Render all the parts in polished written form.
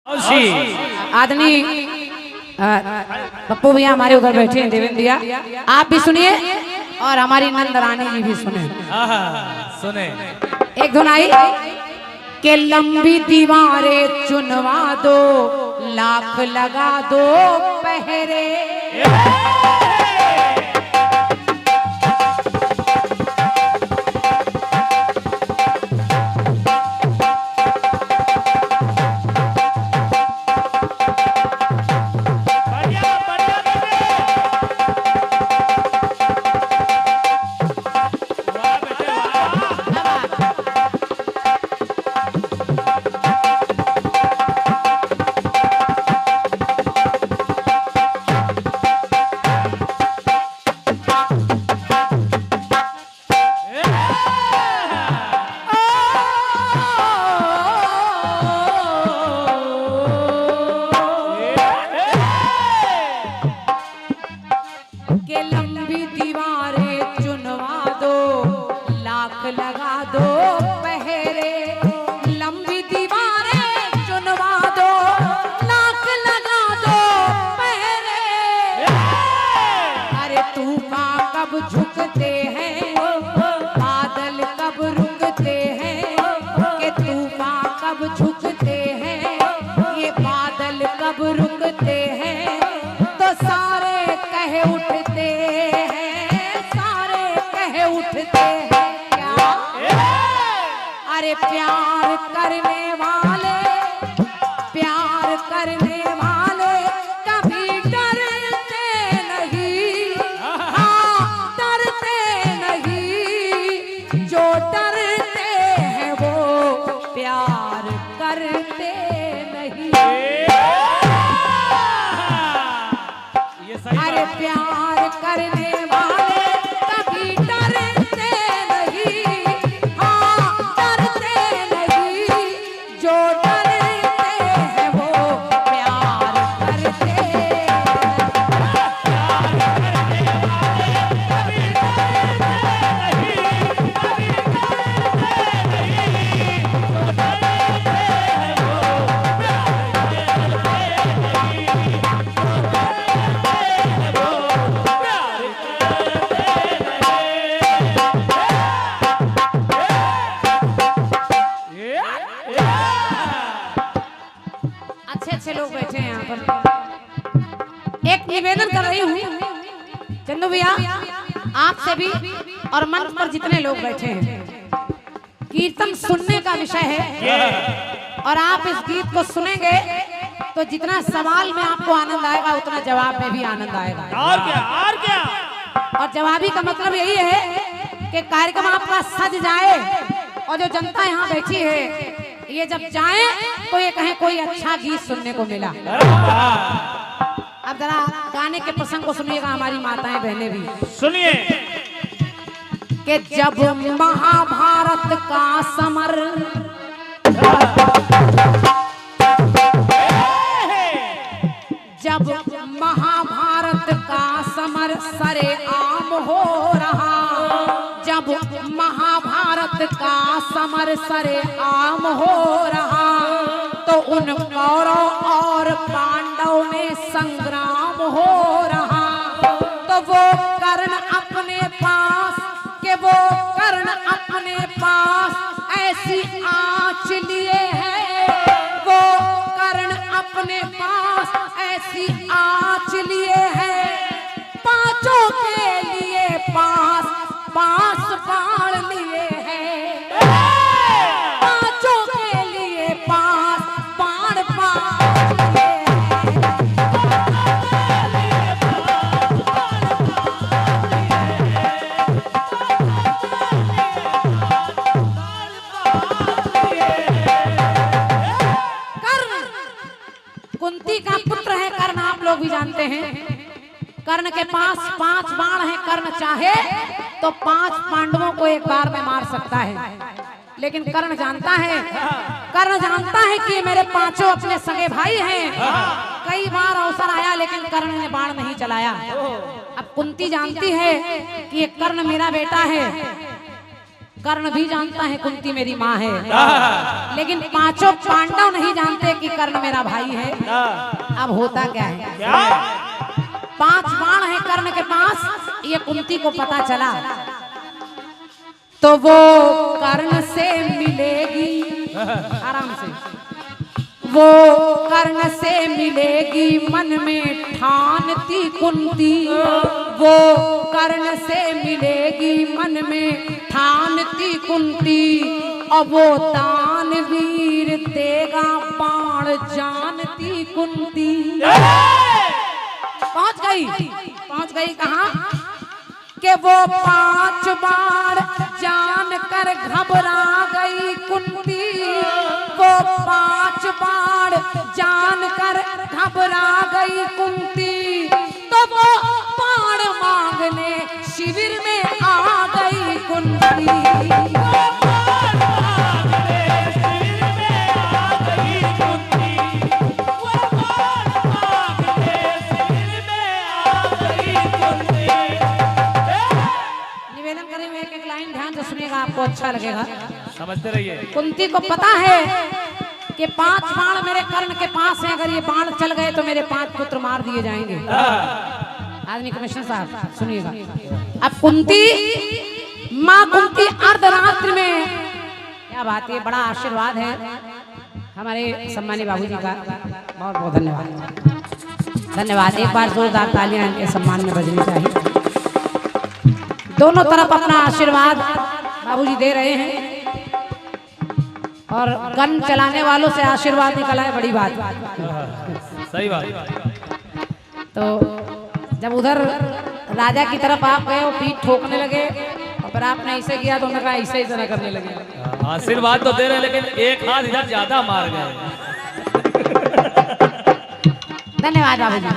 आदमी पप्पू भैया हमारे उधर बैठे हैं, देवेंद्र भैया आप भी सुनिए और हमारी नंद रानी जी भी सुने। सुने एक धुन आई के लंबी दीवारें चुनवा दो, लाख लगा दो पहरे। के लंबी दीवारें चुनवा दो, लाख लगा दो पहरे। लंबी दीवारें चुनवा दो, लाख लगा दो पहरे। अरे तूफान कब झुकते हैं, बादल कब रुकते हैं, कि तूफान कब झुकते हैं, ये बादल कब रुकते हैं, तो सारे कह उठते हैं, सारे कह उठते हैं क्या। अरे प्यार करने वाले, प्यार करने वाले कभी डरते नहीं, हाँ डरते नहीं, जो डरते हैं वो प्यार करते नहीं। अरे प्यार करने वाले कभी डरते नहीं, हाँ डरते नहीं, जो डरते हैं वो प्यार करते अच्छे लोग बैठे हैं यहाँ पर। एक निवेदन कर रही हूँ चंदू भैया आपसे भी और मंच पर जितने लोग बैठे हैं, कीर्तन सुनने का विषय है और आप इस गीत को सुनेंगे तो जितना सवाल में आपको आनंद आएगा उतना जवाब में भी आनंद आएगा। और क्या और क्या। और जवाबी का मतलब यही है कि कार्यक्रम आपका सज जाए और जो जनता यहाँ बैठी है ये जब जाए तो ये कहें कोई अच्छा गीत सुनने को मिला। अब जरा गाने के प्रसंग को सुनिएगा हमारी माताएं बहनें भी सुनिए कि जब महाभारत का समर, जब महाभारत का समर सरे आम हो रहा, जब महाभारत का समर सरे आम हो रहा, तो उन कौरव और पांडव में संग्राम हो रहा, तो वो कर्ण अपने पास, के वो कर्ण अपने पास ऐसी आँच लिए है, वो कर्ण अपने पास ऐसी आँच लिए है, पांचों के लिए पास पांच बाण लिए हैं, पांचों के लिए पांच बाण पांच लिए कर्ण कुंती का पुत्र है कर्ण, आप लोग भी जानते हैं। कर्ण के पास पांच बाण है, कर्ण चाहे तो पांच पांडवों को एक बार में मार सकता है, लेकिन कर्ण जानता है, कर्ण जानता है कि मेरे पांचों अपने सगे भाई हैं। कई बार अवसर आया लेकिन कर्ण ने बाण नहीं चलाया। अब कुंती जानती है कि ये कर्ण मेरा बेटा है, कर्ण भी जानता है कुंती मेरी माँ है, लेकिन पांचों पांडव नहीं जानते कि कर्ण मेरा भाई है। अब होता क्या है, 5 बाण है कर्ण के पास, ये कुंती को पता चला तो वो कर्ण से मिलेगी, आराम से वो कर्ण से मिलेगी मन में ठानती कुंती, वो कर्ण से मिलेगी मन में ठानती कुंती, अब वो दानवीर देगा बाण जानती कुंती। पहुंच गई कहाँ कि वो 5 बाण जान कर घबरा गई कुंती, वो 5 बाण जान कर घबरा गई कुंती, तो वो बाण मांगने शिविर में आ गई कुंती। आपको अच्छा लगेगा, समझते रहिए। कुंती को पता है कि 5 बाण मेरे कर्ण के पास हैं, अगर ये बाण चल गए तो मेरे 5 पुत्र मार दिए जाएंगे। आदमी कमिश्नर साहब सुनिएगा, अब कुंती माँ कुंती अर्धरात्रि में, क्या बात है, बड़ा आशीर्वाद है हमारे सम्मानी बाबूजी का, बहुत बहुत धन्यवाद। धन्यवाद, एक बार जोरदार तालियां इनके सम्मान में बजनी चाहिए। दोनों तरफ अपना आशीर्वाद बाबूजी दे रहे हैं, और गन चलाने वालों से आशीर्वाद निकला है, बड़ी बात। सही बात। तो जब उधर राजा की तरफ आप गए, वो पीठ ठोकने लगे, और फिर आपने ऐसे किया तो उन्होंने कहा ऐसे ही तरह करने लगे। आशीर्वाद तो दे रहे, लेकिन एक हाथ इधर ज्यादा मार गए। धन्यवाद बाबूजी,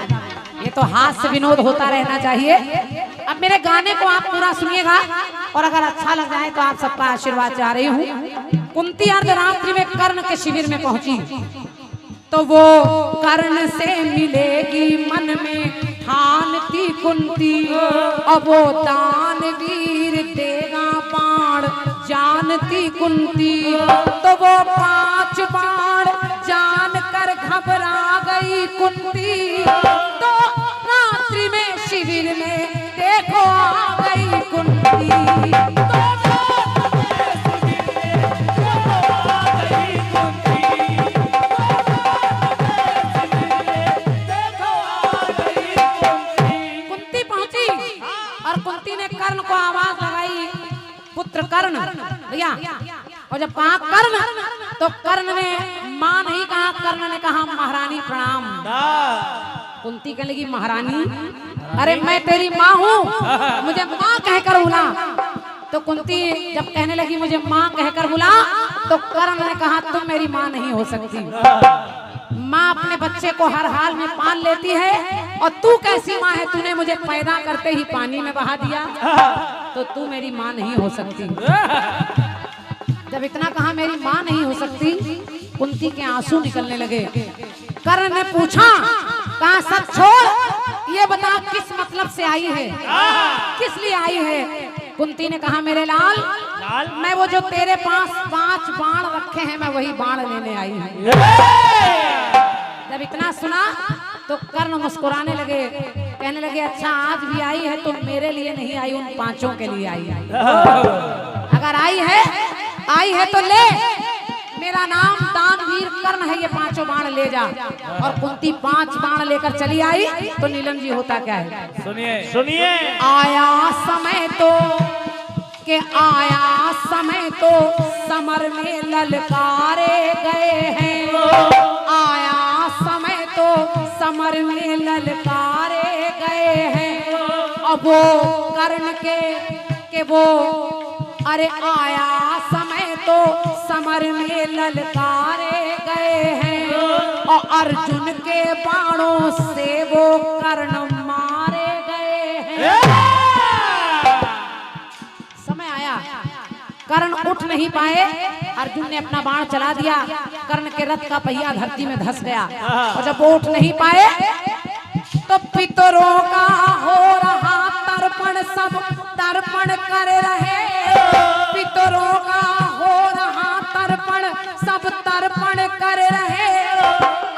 ये तो हास्य विनोद होता रहना चाहिए। अब मेरे गाने को आप पूरा सुनिएगा, और अगर अच्छा लग जाए तो आप सबका आशीर्वाद चाह रही हूँ। कुंती अर्धरात्रि में कर्ण के शिविर में पहुंची, तो वो कर्ण से मिलेगी मन में ठानती कुंती, अब वो दानवीर देगा बाण जानती कुंती, तो वो 5 बाण जान कर घबरा गई कुंती, तो रात्रि में शिविर में देखो आ गई कुंती। कुंती पहुंची और कुंती ने कर्ण को आवाज लगाई, पुत्र कर्ण भैया। और जब कहा कर्ण, तो कर्ण ने मां नहीं कहा, कर्ण ने कहा महारानी प्रणाम। कुंती कहने लगी महारानी, अरे मैं तेरी माँ हूँ, मुझे माँ कहकर बुला। तो कुंती जब कहने लगी मुझे माँ कहकर बुला, तो कर्ण ने कहा तुम मेरी माँ नहीं हो सकती। माँ अपने बच्चे को हर हाल में पाल लेती है, और तू कैसी माँ है, तूने मुझे पैदा करते ही पानी में बहा दिया, तो तू मेरी माँ नहीं हो सकती। जब इतना कहा मेरी माँ नहीं हो सकती, कुंती के आंसू निकलने लगे। कर्ण ने पूछा, कहा सब छोड़, ये बता किस मतलब से आई है, किस लिए आई है। कुंती ने कहा मेरे लाल, मैं वो जो तेरे पास 5 बाण रखे हैं, मैं वही बाण लेने आई हूँ। जब इतना सुना तो कर्ण मुस्कुराने लगे, कहने लगे अच्छा आज भी आई है तो मेरे लिए नहीं आई, उन 5 के लिए आई है। अगर आई है तो ले, मेरा नाम दानवीर कर्ण है, ये 5 बाण ले जा। और कुंती 5 बाण लेकर चली आई, तो नीलम जी होता क्या है, सुनिए। आया समय तो समर में ललकारे गए हैं, आया समय तो समर में ललकारे गए हैं। अब वो कर्ण के वो, अरे आया समय तो समर में ललकारे गए हैं, और अर्जुन के बाणों से वो कर्ण मारे गए हैं। समय आया, कर्ण उठ नहीं पाए, अर्जुन ने अपना बाण चला दिया, कर्ण के रथ का पहिया धरती में धंस गया। और जब वो उठ नहीं पाए, तो पितरों का हो रहा तर्पण तर्पण सब तर्पण कर रहे, पितरों का हो रहा तर्पण सब तर्पण कर रहे,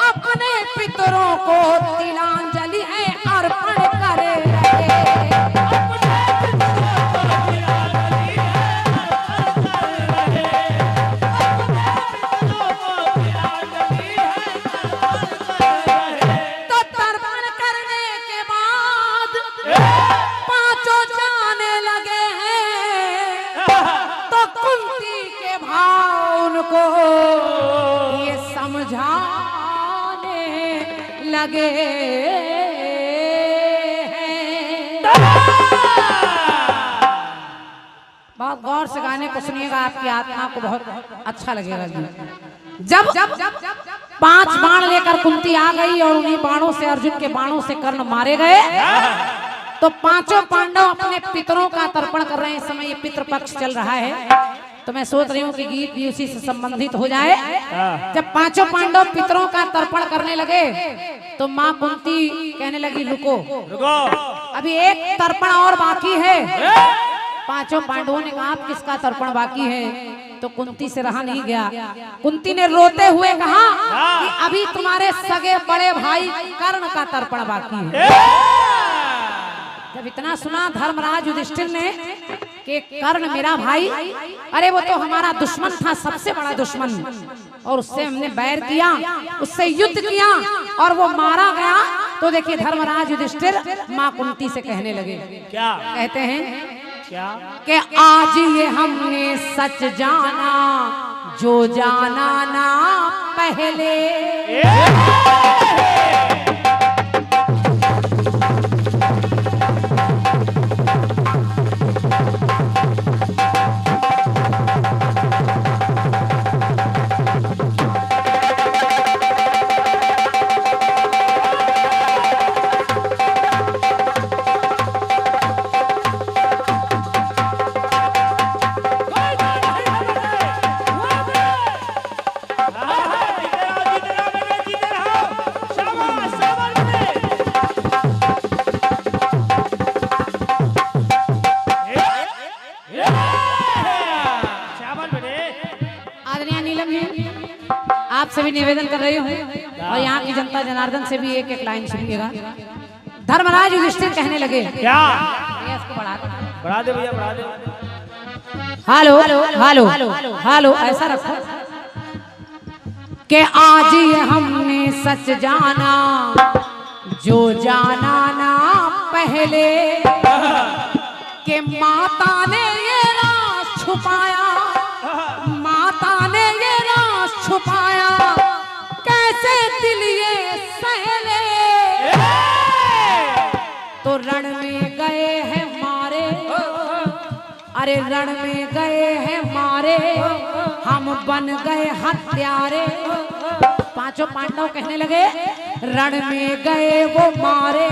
अपने पितरों को तिलांजलि है अर्पण कर रहे। ये समझाने लगे हैं। बहुत गौर से गाने को सुनिएगा, आपकी आत्मा को बहुत अच्छा लगेगा। जब 5 बाण लेकर कुंती आ गई और उन्हीं बाणों से, अर्जुन के बाणों से कर्ण मारे गए, तो 5 पांडव अपने पितरों का तर्पण कर रहे हैं। इस समय ये पितृ पक्ष चल रहा है, तो मैं सोच रही हूँ कि गीत भी उसी से संबंधित हो जाए। जब 5 पांडव पितरों का तर्पण करने लगे तो माँ कुंती कहने लगी रुको, अभी एक तर्पण और बाकी है। 5 पांडवों ने कहा किसका तर्पण बाकी है? तो कुंती से रहा नहीं गया। कुंती ने रोते हुए कहा कि अभी तुम्हारे सगे बड़े भाई कर्ण का तर्पण बाकी है। जब इतना सुना धर्मराज युधिष्ठिर ने कि कर्ण मेरा भाई, अरे वो तो हमारा दुश्मन था, सबसे बड़ा दुश्मन, और उससे हमने बैर किया, उससे युद्ध किया और वो मारा गया। तो देखिए धर्मराज युधिष्ठिर माँ कुंती से कहने लगे, क्या कहते हैं? क्या कि आज ये हमने सच जाना जो जाना ना पहले। आपसे भी निवेदन कर रही हूँ और यहाँ की जनता जनार्दन से भी एक लाइन सुनिएगा। धर्मराज युधिष्ठिर कहने लगे, क्या इसको बढ़ा दे भैया, बढ़ा दे। हेलो हेलो हेलो, ऐसा रखो कि आज ये हमने सच जाना जो जाना ना पहले, कि माता ने ये राज छुपाया, माता ने ये राज छुपाया, कैसे दिल ये सहले। तो रण में गए हैं मारे, अरे रण में गए हैं मारे, हम बन गए हत्यारे। 5 पांडव कहने लगे रण में गए वो मारे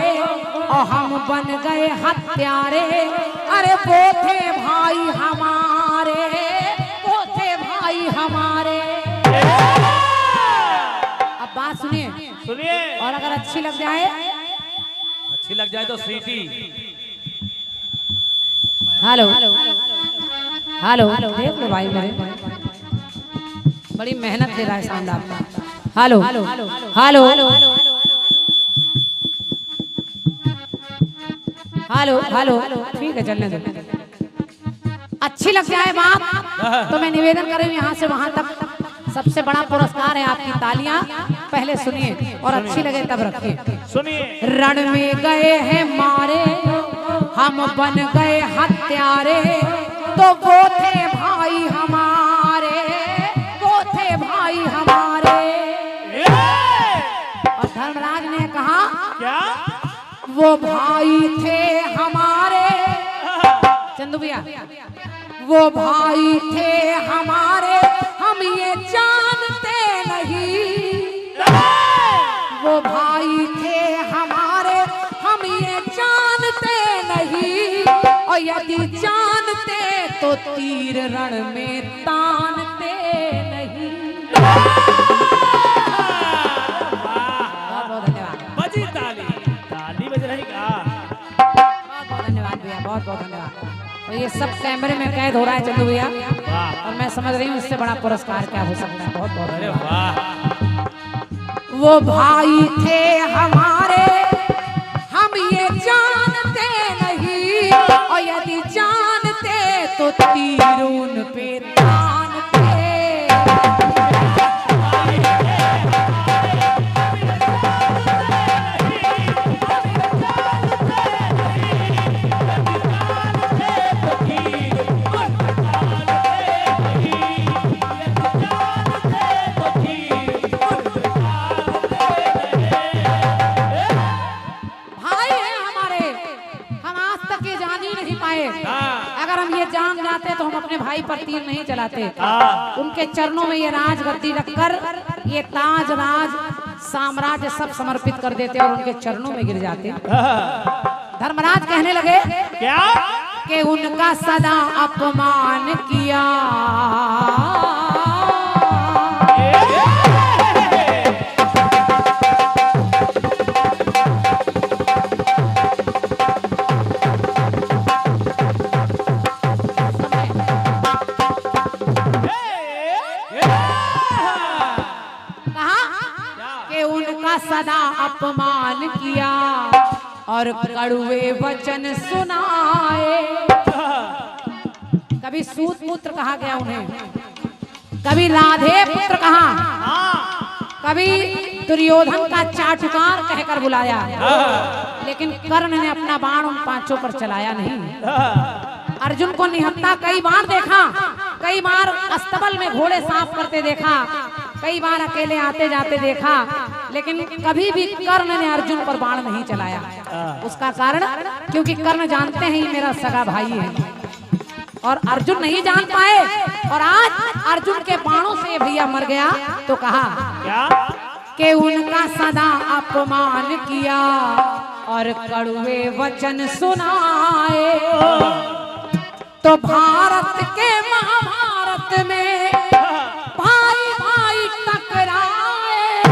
और हम बन गए हत्यारे। अरे वो थे भाई हमारे, वो थे भाई हमारे। अब बात सुनिए, सुनिए, और अगर अच्छी लग जाए तो सीटी। हेलो हेलो, देख लो भाई मेरे, बड़ी मेहनत दे रहा है साउंड आपका। हेलो हेलो हेलो हेलो, ठीक है चलने दो। अच्छी लग जाए बात तो मैं निवेदन कर रही हूँ यहाँ से वहां तक सबसे बड़ा पुरस्कार है आपकी तालियां। पहले सुनिए और अच्छी लगे तब रखिए। सुनिए, रण में गए हैं मारे, हम बन गए हत्यारे। तो वो थे भाई हमारे, वो थे भाई हमारे। और धर्मराज ने कहा क्या? वो भाई थे हमारे, चंदू भैया, वो भाई थे हमारे, हम ये जानते नहीं। वो भाई थे हमारे, हम ये जानते नहीं। और यदि जानते तो तीर रण में तानते नहीं। बहुत बहुत धन्यवाद। बजी ताली, ताली बज रही का। बहुत बहुत धन्यवाद भैया, बहुत तो ये सब कैमरे में कैद हो रहा है चंदू भैया, वाह और मैं समझ रही हूँ इससे बड़ा पुरस्कार क्या हो सकता है। बहुत बहुत अरे धन्यवाद। वाह वो भाई थे हमारे हम ये जानते नहीं, और यदि जानते तो तीर उन पे तानते। अगर हम ये जान जाते तो हम अपने भाई पर तीर नहीं चलाते। उनके चरणों में ये राजगद्दी रखकर ये ताज राज साम्राज्य सब समर्पित कर देते और उनके चरणों में गिर जाते। धर्मराज कहने लगे क्या कि उनका सदा अपमान किया, सदा अपमान किया और कड़वे वचन सुनाए। कभी सूत पुत्र कहा गया उन्हें, कभी राधे पुत्र कहा, कभी दुर्योधन का चाटुकार कहकर बुलाया, लेकिन कर्ण ने अपना बाण उन पांचों पर चलाया नहीं। अर्जुन को निहत्था कई बार देखा, कई बार अस्तबल में घोड़े साफ करते देखा, कई बार अकेले आते जाते देखा, लेकिन कभी भी कर्ण ने अर्जुन पर बाण नहीं चलाया। उसका कारण क्योंकि कर्ण जानते हैं ये मेरा सगा भाई है, और अर्जुन नहीं जान पाए, और आज अर्जुन के बाणों से भैया मर गया। तो कहा क्या कि उनका सदा अपमान किया और कड़वे वचन सुनाए। तो भारत के महाभारत में भाई भाई टकराए,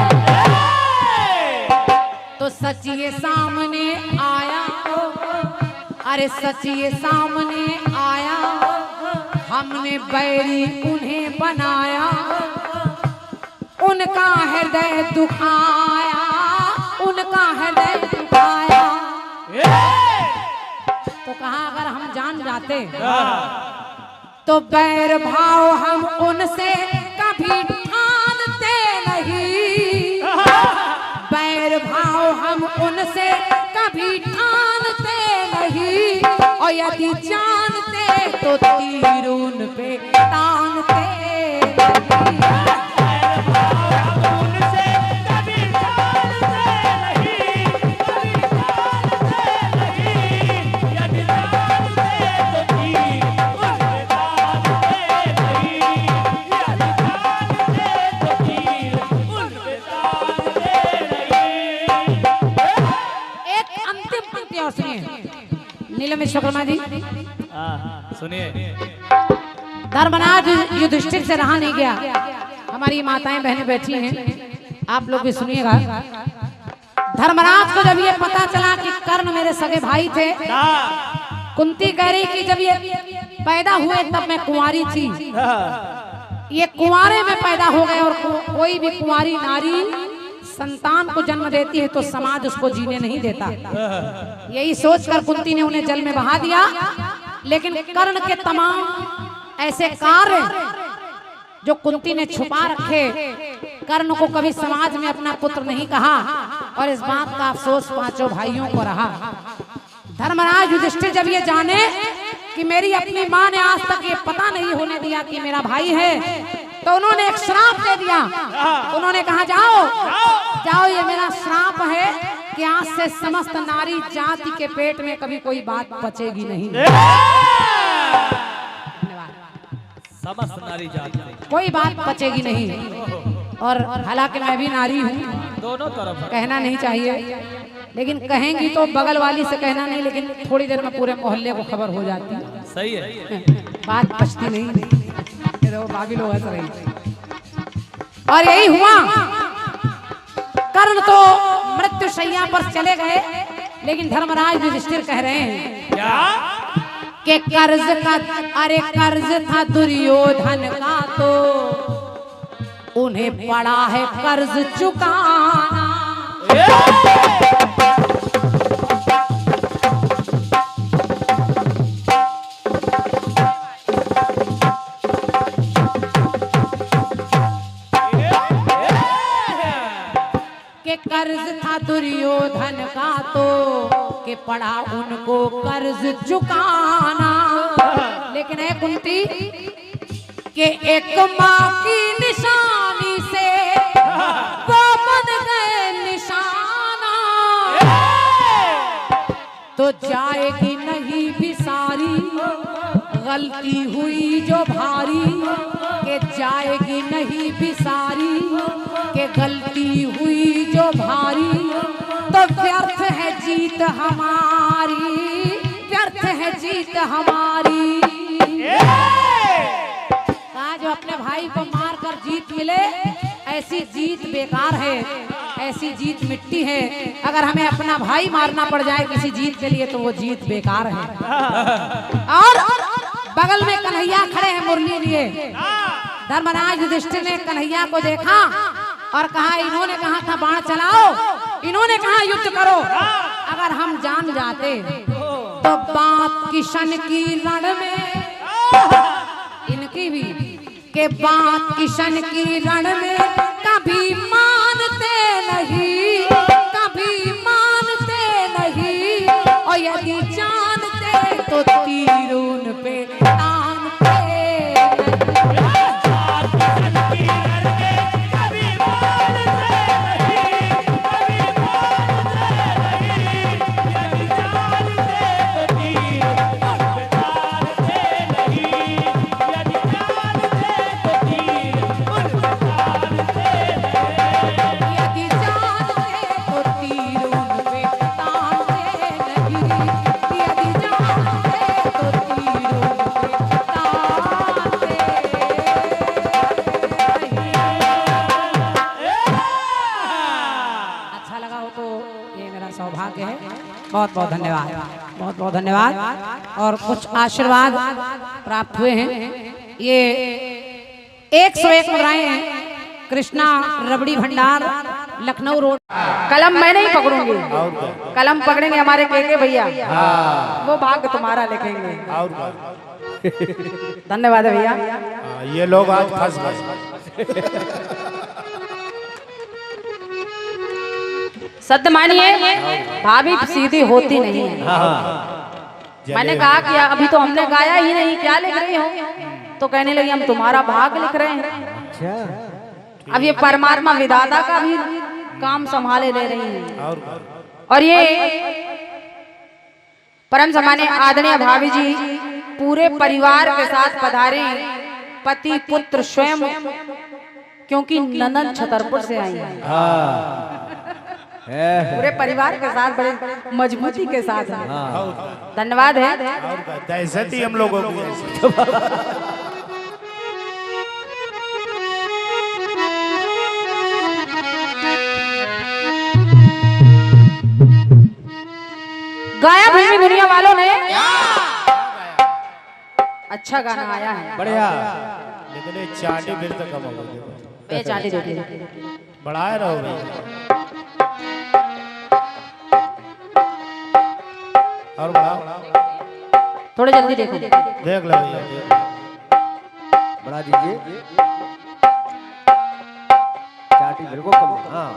तो सच ये सामने आया, अरे सच ये सामने आया, हमने बैरी उन्हें बनाया, उनका हृदय दुखाया, उनका हृदय दुखाया। तो कहा अगर हम जान जाते तो बैर भाव हम उनसे कभी ठानते नहीं, बैर भाव हम उनसे कभी ठानते नहीं, और यदि जानते तो तीर उन पे तानते नहीं। नीलम विश्वकर्मा जी सुनिए, धर्मराज युधिष्ठिर से रहा नहीं गया। हमारी माताएं बहनें बैठी हैं, आप लोग भी सुनिएगा। धर्मराज को जब ये पता चला कि कर्ण मेरे सगे भाई थे, कुंती कह रही कि जब ये पैदा हुए तब मैं कुंवारी थी, ये कुंवारे में पैदा हो गए, और कोई भी कुंवारी नारी संतान को जन्म देती है तो समाज उसको जीने नहीं देता। यही सोचकर कुंती ने उन्हें जल में बहा दिया। लेकिन कर्ण के तमाम ऐसे कार्य जो कुंती ने छुपा रखे, कर्ण को कभी समाज में अपना पुत्र नहीं कहा, और इस बात का अफसोस पांचों भाइयों को रहा। धर्मराज युधिष्ठिर जब ये जाने कि मेरी अपनी माँ ने आज तक ये पता नहीं होने दिया कि मेरा भाई है, तो उन्होंने एक श्राप दे दिया। उन्होंने कहा जाओ जाओ, ये मेरा श्राप है कि आज से समस्त नारी जाति के पेट में कभी कोई बात बचेगी नहीं। समस्त नारी जाति कोई बात बचेगी नहीं। और हालांकि मैं भी नारी हूँ, दोनों तरफ कहना नहीं चाहिए, लेकिन कहेंगी तो बगल वाली से कहना नहीं, लेकिन थोड़ी देर में पूरे मोहल्ले को खबर हो जाती है। सही है, बात बचती नहीं, बाकी लोग हंस रही। और यही हुआ, कर्ण तो मृत्यु शैया पर चले गए, लेकिन धर्मराज युधिष्ठिर कह रहे हैं क्या के कर्ज का, अरे कर्ज था दुर्योधन का तो उन्हें पड़ा है कर्ज चुकाना। के कर्ज था दुर्योधन का तो के पड़ा उनको कर्ज चुकाना। लेकिन है कुंती के एक माँ की निशानी से वो बन गए निशाना, तो जाएगी नहीं भी सारी गलती हुई जो भारी, के जाएगी नहीं भी सारी के गलती हुई जो भारी, तो व्यर्थ है जीत हमारी, व्यर्थ है जीत हमारी। कहा जो अपने भाई को मार कर जीत मिले ऐसी जीत बेकार है, ऐसी जीत मिट्टी है। अगर हमें अपना भाई मारना पड़ जाए किसी जीत के लिए तो वो जीत बेकार है। और बगल में कन्हैया खड़े हैं मुरली लिए। धर्मराज युधिष्ठिर ने कन्हैया को देखा और कहा, इन्होंने कहा था बाण चलाओ, इन्होंने कहा युद्ध करो। अगर हम जान जाते तो बात किशन की रण में, इनकी भी के बात किशन की रण में कभी मानते नहीं, कभी मानते नहीं, और यदि जानते तो तीर उन पे तानते बहुत बहुत धन्यवाद, बहुत बहुत धन्यवाद। और कुछ आशीर्वाद प्राप्त हुए हैं। ये 101 मुद्राएं हैं, कृष्णा रबड़ी भंडार लखनऊ रोड। कलम मैं नहीं पकड़ूंगी, कलम पकड़ेंगे हमारे केके भैया, वो भाग तुम्हारा लिखेंगे। धन्यवाद भैया। ये लोग आज फंस गए। सत्य मानिए भाभी सीधी होती नहीं है। मैंने कहा कि अभी तो हमने गाया ही नहीं, क्या लिख रही हो? तो कहने लगी हम तुम्हारा भाग लिख रहे हैं। अब ये परमात्मा विधाता का भी काम संभाले ले रही है। और ये परम सम्मानीय आदरणीय भाभी जी पूरे परिवार के साथ पधारे, पति पुत्र स्वयं, क्योंकि ननद छतरपुर से आई है। पूरे परिवार के साथ बड़े मजबूती के साथ है। धन्यवाद है। दहशत ही हम लोगों की गाया भूमि दुनिया वालों ने, अच्छा गाना आया है, बढ़िया। लेकिन ये चाटी फिर तक कम हो गई। ये चाटी दो बढ़ाए रहो। और बढ़ाओ, थोड़े जल्दी देखो, देख लो भैया, बढ़ा दीजिए। चाटी बिल्कुल कम। हाँ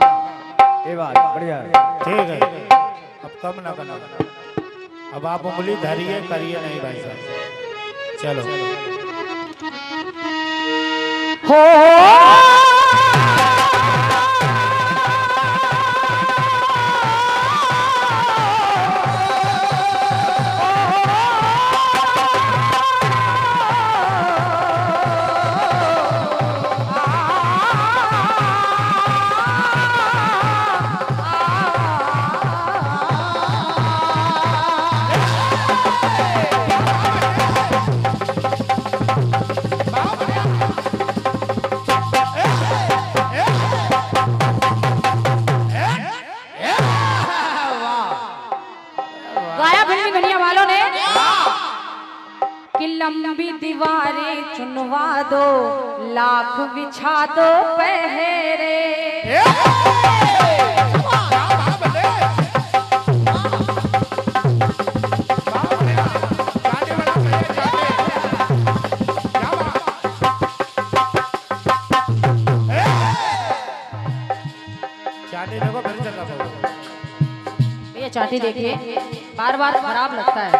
ये बात बढ़िया, ठीक है। अब कम ना करना। अब आप उंगली धरिए, करिए नहीं भाई साहब। चलो हो दो, लाख बिछा दो पहरे। चाटी देखो फिर चल रहा ये चाटी देखिए, बार बार खराब लगता है।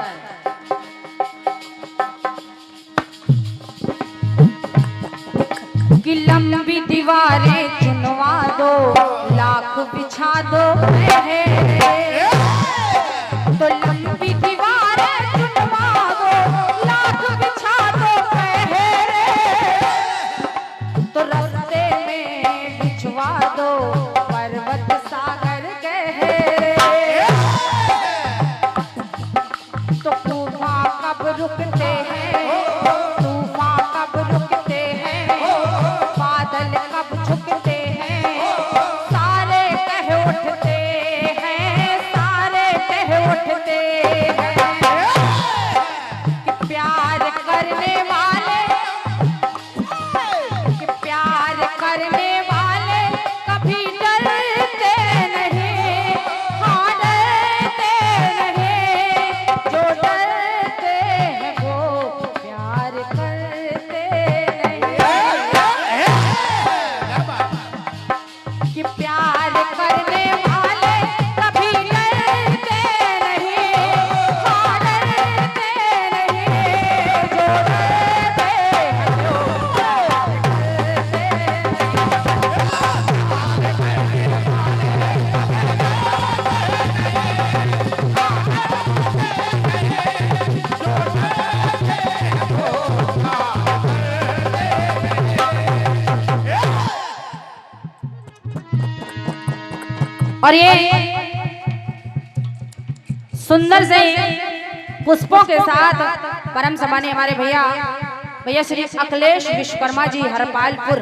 कि लंबी दीवारें चुनवा दो, लाख बिछा दो पहरे। तो लंबी दीवारें चुनवा दो, लाख बिछा दो पहरे। तो रास्ते में बिछवा दो पर्वत सागर गहरे। तो तूफान कब रुकते हैं, तूफान कब रुकते हैं, बादल कब झुकते हैं, सारे कह उठते हैं, सारे कह उठते हैं। कि प्यार करने वाले, कि प्यार करने वाले कभी डरते नहीं, हाँ डरते नहीं। जो डरते हैं वो प्यार करते नहीं। कि प्यार करने वाले कभी डरते नहीं, हाँ डरते नहीं। जो डरते हैं वो प्यार और ये सुंदर से पुष्पों के साथ परम सम्मानीय हमारे भैया श्री अखिलेश विश्वकर्मा जी हरपालपुर,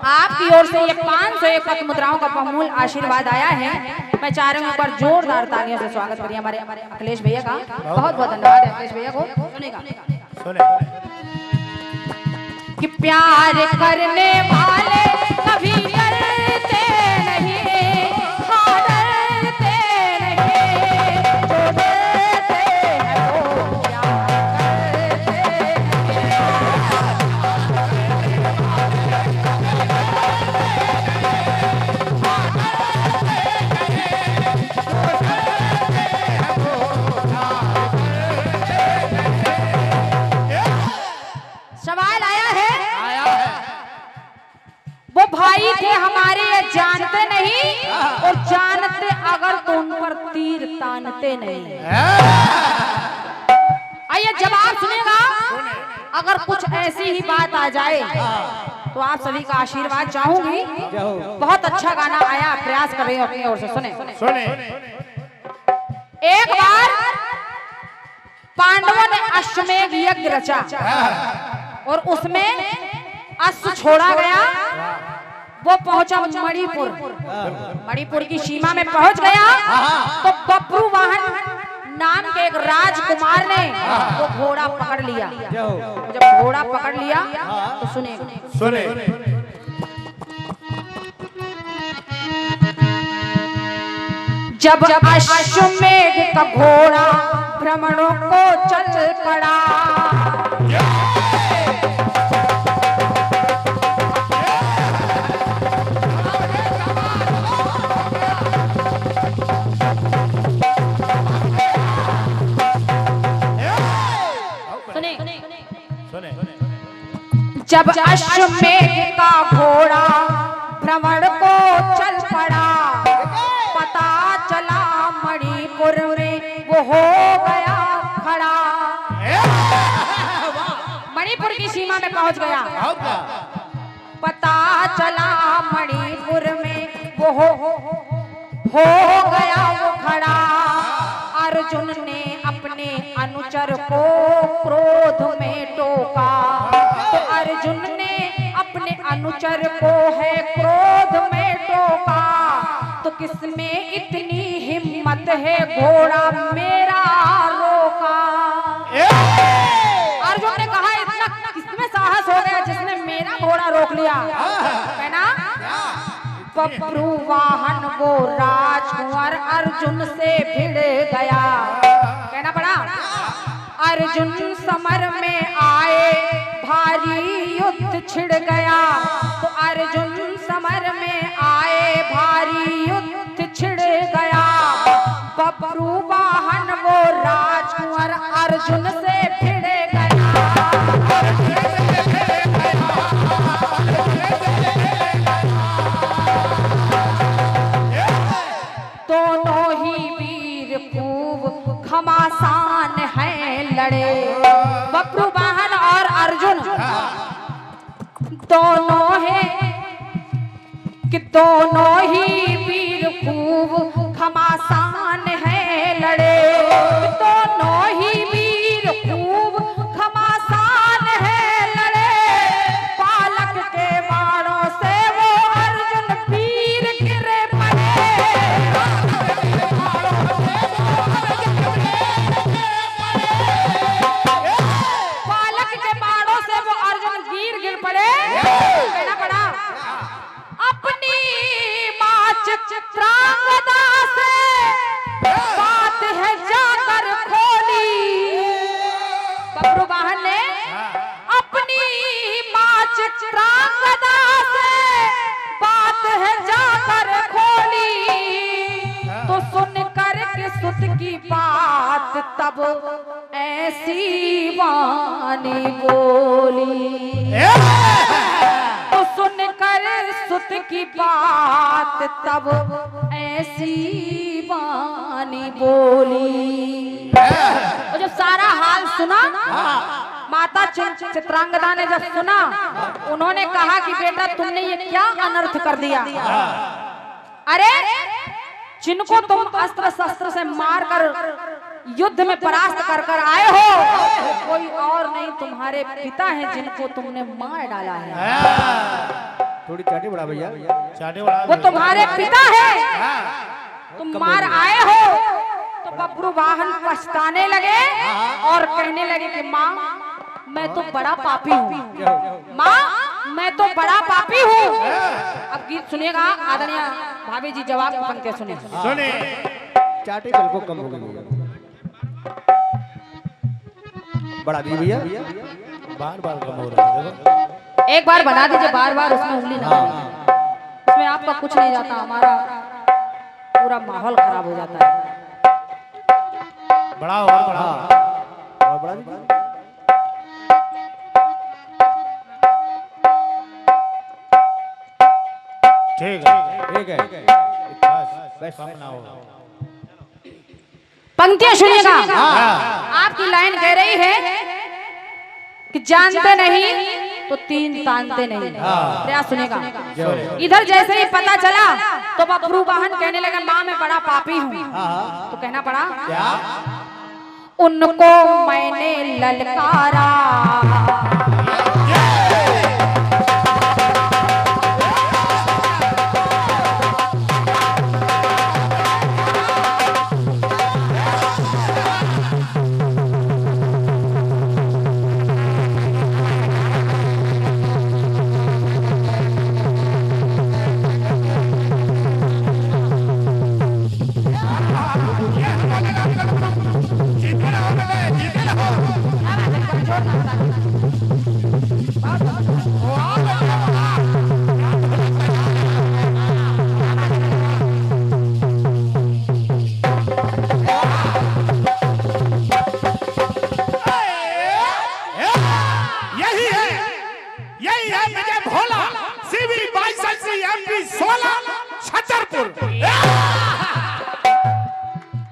आपकी ओर से ये 501 पद मुद्राओं का बहुमूल्य आशीर्वाद आया है। मैं चाह रही हूँ पर जोरदार तालियों से स्वागत करिए हमारे अखिलेश भैया का। बहुत बहुत धन्यवाद है अखिलेश भैया को। सुनेगा कि प्यार करने वाले कभी डरते नहीं, हाँ डरते नहीं। जो डरते हैं वो प्यार करते सवाल आया है, वो भाई थे हमारे ये जानते नहीं, और जानते अगर तो उन पर तीर तानते नहीं। आइए जवाब सुनेगा। अगर कुछ ऐसी ही बात आ जाए तो आप सभी का आशीर्वाद चाहूंगी। बहुत अच्छा गाना आया, प्रयास कर रही हूँ अपनी ओर से। सुने। एक बार पांडवों ने अश्वमेध यज्ञ रचा और उसमें अश्व छोड़ा गया। वो पहुंचा मणिपुर की सीमा में पहुंच गया। तो बब्रू वाहन नाम के एक राजकुमार ने वो घोड़ा पकड़ लिया। जब घोड़ा पकड़ लिया तो सुने जब अश्वमेध का घोड़ा भ्रमणों को चल पड़ा। जब अश्वमेध का घोड़ा भ्रमण को चल पड़ा, पता चला मणिपुर में वो हो गया खड़ा। मणिपुर की सीमा में पहुंच गया। पता चला मणिपुर में वो हो गया वो खड़ा। अर्जुन ने अपने अनुचर को क्रोध में टोका। तो अर्जुन ने अपने अनुचर को है क्रोध में टोका। तो किसमें इतनी हिम्मत है घोड़ा मेरा रोका। अर्जुन ने कहा इतना किसमें साहस हो गया मेरा घोड़ा रोक लिया। कहना बब्रू वाहन वो राजकुंवर अर्जुन से भिड़ गया। कहना पड़ा अर्जुन समर में आए भारी युद्ध छिड़ गया। तो अर्जुन समर में आए भारी युद्ध छिड़ गया। बब्रू वाहन वो राजकुंवर अर्जुन से भिड़ गया। दोनों ही वीर खूब घमासान हैं लड़े। बब्रू वाहन और अर्जुन दोनों हैं कि दोनों ही वीर खूब घमासान हैं लड़े। दोनों ही वीर खूब घमासान हैं लड़े। बालक के बाणों से वो अर्जुन वीर गिरे पड़े। बालक के बाणों से वो अर्जुन वीर गिर पड़े। कहना पड़ा अपनी मां चित्रांगदा से बात है जाकर खोली। बब्रू वाहन ने अपनी मां चित्रांगदा से बात है जाकर खोली। तो सुन कर के सुत की बात तब ऐसी वाणी बोली। तो सुन कर सुत की बात तब ऐसी वाणी बोली। और जब सारा हाल सुना माता चित्रांगदा ने जब सुना, उन्होंने कहा कि बेटा तुमने ये क्या अनर्थ कर दिया। अरे जिनको तुम अस्त्र शस्त्र से मारकर युद्ध में परास्त कर कर आए हो, कोई और नहीं तुम्हारे पिता हैं जिनको तुमने मार डाला है। थोड़ी चाटी बढ़ा भैया, चाटे बढ़ा। वो तुम्हारे पिता है, तुम मार आए हो। तो बब्रू वाहन पछताने लगे और कहने लगे कि माँ मैं तो बड़ा पापी हूँ। माँ मैं तो बड़ा पापी हूँ। अब गीत सुनिएगा आदरणीय भाभी जी, जवाब की पंक्तियां सुने। सुने चाटी बिल्कुल कम हो गई भैया, बढ़ा दी भैया। बार बार कम हो रहा है देखो। एक बार बना दीजिए, बार बार उसमें उंगली ना डालिए। उसमें आपका कुछ नहीं जाता, हमारा पूरा माहौल खराब हो जाता है। बड़ा और बड़ा और बढ़ा दी। ठीक है ठीक है, बस कम ना हो। पंक्तियां सुनिएगा। आपकी लाइन कह रही है कि जानते नहीं तो तीन तानते नहीं। प्रयास सुनिएगा। इधर जैसे ही पता चला तो बब्रू वाहन कहने लगा माँ मैं बड़ा पापी हूँ। तो कहना पड़ा उनको मैंने ललकारा।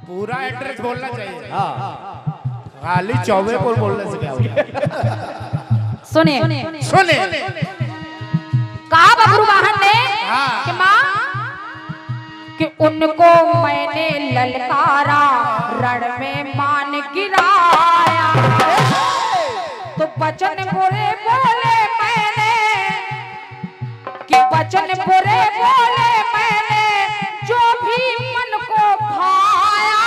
पूरा एड्रेस बोलना चाहिए। खाली चौबेपुर बोलने से क्या होगा। सुनिए सुने कहा बब्रू वाहन ने कि माँ कि उनको मैंने ललकारा, रण में मान गिराया। तो वचन बुरे बोले मैंने कि वचन बुरे बोले मैंने, जो भी मन को भाया।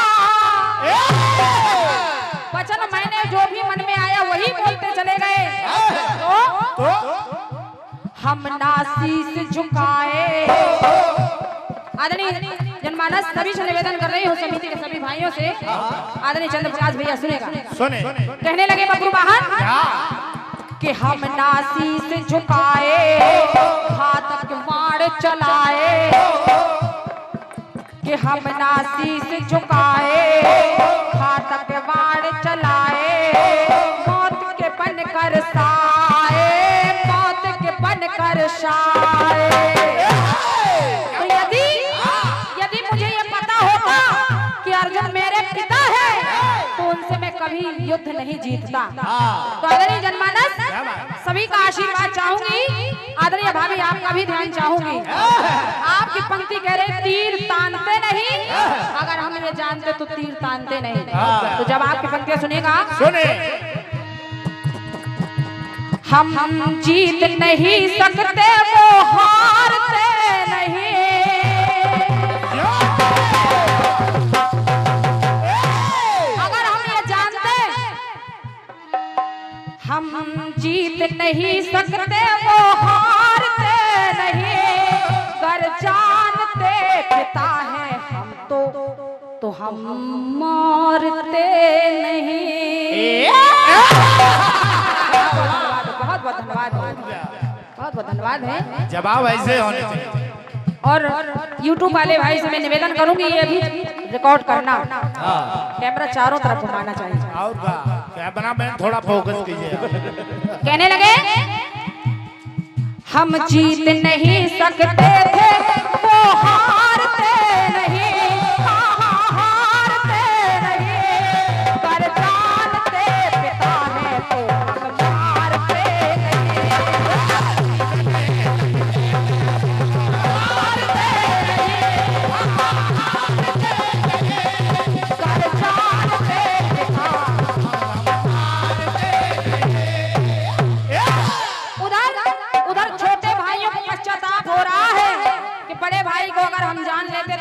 वचन मैंने जो भी मन में आया वही बोलते चले गए। हम ना शीश झुकाए। आदरणीय जनमानस सभी से निवेदन कर रही हूँ समिति के सभी भाइयों से। आदरणीय चंद्र प्रकाश भैया सुनेगा। सुने कहने लगे बबरू वाहन कि हम ना शीश झुकाए, घातक वाण चलाए। कि हम ना शीश झुकाए, घातक वाण चलाए। मौत के बन कर साए, मौत के बन कर साए। तो यदि मुझे ये पता होता कि अर्जुन मेरे पिता है तो उनसे मैं कभी युद्ध नहीं जीतता। तो आदरणीय जनमानस सभी का आशीर्वाद चाहूंगी। आदरणीय भाभी आपका भी ध्यान चाहूंगी। आपकी पंक्ति कह रहे तीर तानते नहीं, अगर हम ये जानते तो तीर तानते नहीं। तो जब आपकी पंक्तियां सुनेगा सुने हम जीत नहीं सकते वो हारते नहीं। अगर हम ये जानते हम जीत नहीं सकते वो हारते नहीं। अगर जानते पिता है हम तो हम मारते नहीं। बहुत बहुत धन्यवाद, बहुत बहुत धन्यवाद है। जवाब ऐसे होने चाहिए। और YouTube वाले भाई से मैं निवेदन करूंगी ये भी रिकॉर्ड करना। कैमरा चारों तरफ घुमाना चाहिए। और कैमरा मैन थोड़ा फोकस कीजिए। कहने लगे हम जीत नहीं सकते थे वो हारते नहीं। हारते नहीं। कर जानते पिता है तो हम मारते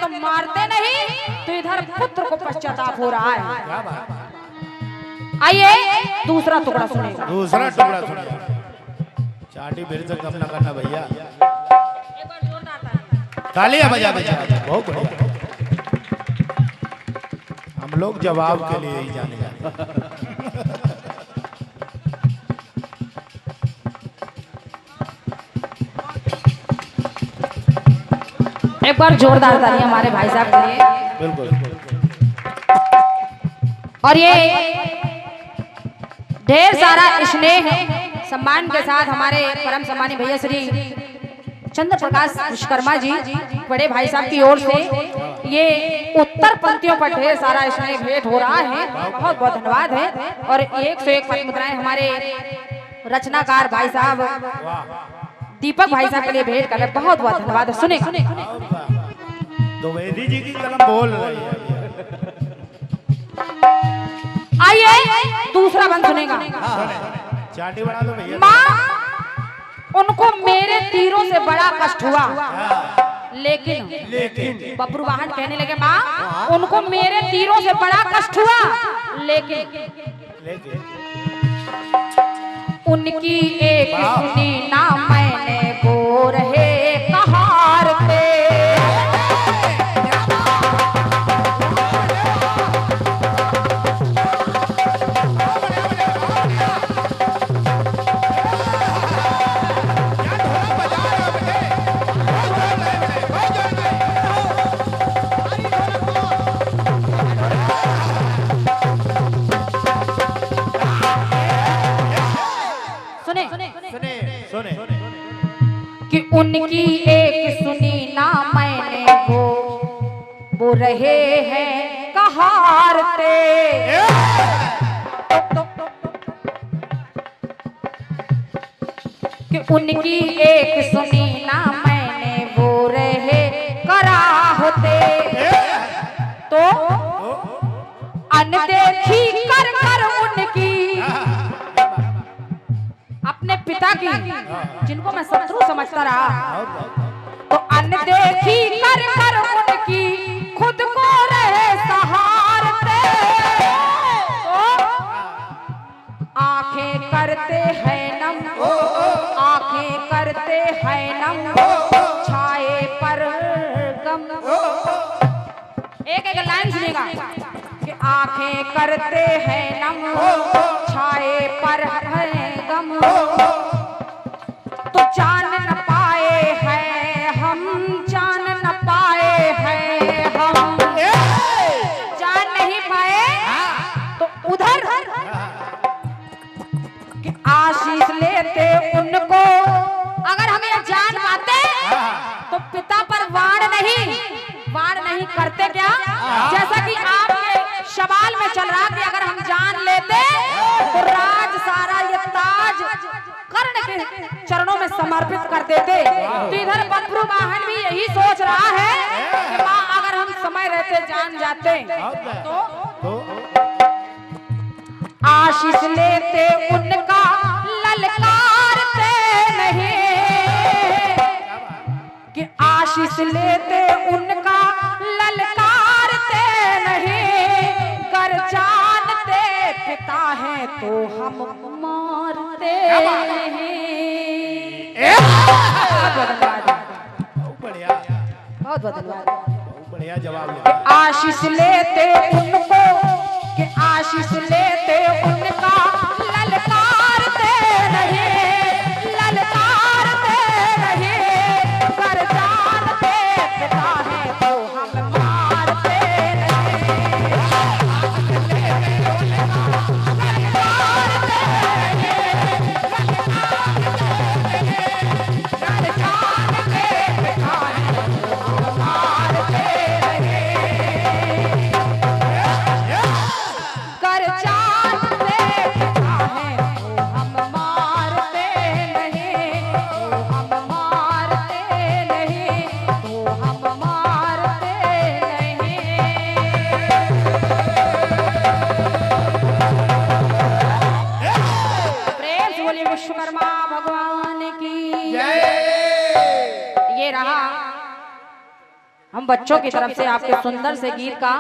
तो मारते नहीं। तो इधर पुत्र को पश्चाताप हो रहा है। आइए दूसरा टुकड़ा सुनेगा। दूसरा टुकड़ा सुनिए। चाटी फिर से कम ना करना भैया। तालियां बजा बजा। बहुत बढ़िया। हम लोग जवाब के लिए ही जाने जाते हैं। एक बार जोरदार तालियां हमारे भाई साहब के लिए। बिल्कुल। और ये ढेर सारा स्नेह सम्मान के साथ हमारे परम सम्मानी भैया श्री चंद्र प्रकाश विश्वकर्मा जी बड़े भाई साहब की ओर से ये उत्तर पंक्तियों पर ढेर सारा स्नेह भेंट हो रहा है। बहुत बहुत धन्यवाद है। और 101 पद मुद्राएं हमारे रचनाकार भाई साहब दीपक भाई साहब के लिए भेंट कर रहे। बहुत बहुत धन्यवाद। सुने द्विवेदी जी की कलम बोल रही है। आइए दूसरा बंद सुनेगा। चाटी बना दो भैया। माँ उनको मेरे तीरों से बड़ा कष्ट हुआ, लेकिन बबरू वाहन कहने लगे माँ उनको मेरे तीरों से बड़ा कष्ट हुआ, लेकिन उनकी एक सुनी ना मैंने वो रहे कहारते। सुने कि उनकी एक सुनी ना मैंने वो रहे हैं कहारते। कि उनकी एक सुनी ना मैंने वो रहे कराहते। तो अनदेखी कर कर उनकी अपने पिता की जिनको मैं शत्रु समझता रहा, तो अनदेखी कर कर उनकी खुद को रहे सहारते। तो आंखें करते हैं नम, आंखें करते करते हैं नम छाए पर गम। एक एक लाइन सुनेगा कि आंखें करते हैं नम छाए पर है गम। तो जान न पाए हैं हम, जान न पाए हैं हम, जान नहीं पाए तो उधर कि आशीष लेते उनको। अगर हम ये जान पाते तो पिता पर वार नहीं करते क्या? जैसा कि आपके सवाल में चल रहा कि अगर हम जान लेते तो राज सारा ये ताज कर्ण के चरणों में समर्पित कर देते। तो इधर बब्रू वाहन भी यही सोच रहा है कि माँ अगर हम समय रहते जान जाते तो आशीष लेते उनका ललकारते नहीं, कि आशीष लेते उनका ललकारते नहीं। कर जानते पिता है तो हम मारते नहीं। बहुत बढ़िया जवाब। आशीष लेते उनको, कि आशीष लेते उनका ललकारते नहीं, ललकारते नहीं। कर जानते पिता है तो हम मारते नहीं। कर जानते पिता है तो हम मारते नहीं, तो हम मारते नहीं, तो हम मारते नहीं। प्रेम से बोलिए विश्वकर्मा भगवान की ये रहा हम बच्चों की तरफ से आपके सुंदर से गीत का